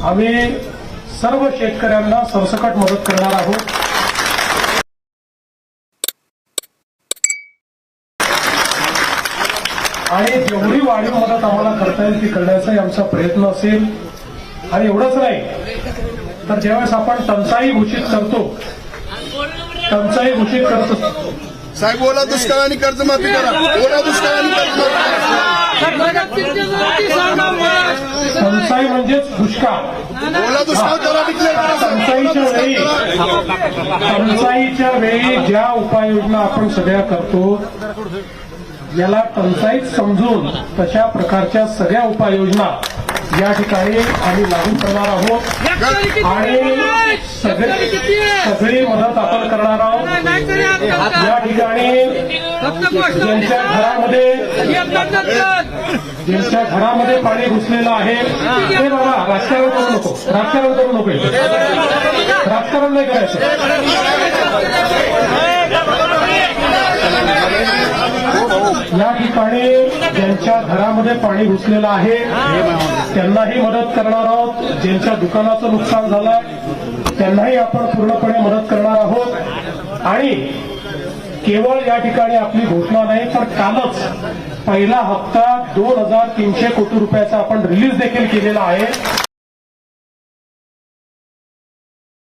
आम्ही सर्व शेतकऱ्यांना सरसकट मदत करणार आहोत। आणि जेवढी वाढीव मदत आम्हाला करता येईल ती करण्याचाही आमचा प्रयत्न असेल। आणि एवढंच नाही तर ज्यावेळेस आपण टंचाई घोषित करतो, साहेब ओला दुष्काळ आणि कर्जमाफी करा, ओला दुष्काळ आणि कर्जमाफी। टंचाई म्हणजेच दुष्काळ, ओला दुष्काळ करा, डिक्लेअर करा। टंचाईच्या वेळी ज्या उपाययोजना आपण सगळ्या करतो याला टंचाईत समजून तशा प्रकारच्या सगळ्या उपाययोजना या ठिकाणी आम्ही लागू करणार आहोत आणि सगळी मदत आपण करणार आहोत। या ठिकाणी ज्यांच्या घरामध्ये पाणी घुसलेलं आहे ते बाबा राजकारण करू नको, राजकारण नाही करायचं। या ठिकाणी ज्यांच्या घरामध्ये पाणी घुसलेलं आहे त्यांनाही मदत करणार आहोत। ज्यांच्या दुकानाचं नुकसान झालंय त्यांनाही आपण पूर्णपणे मदत करणार आहोत। आणि केवळ या ठिकाणी आपली घोषणा नाही तर कालच पहिला हप्ता 2,300 कोटी रुपयाचा आपण रिलीज देखील केलेला आहे।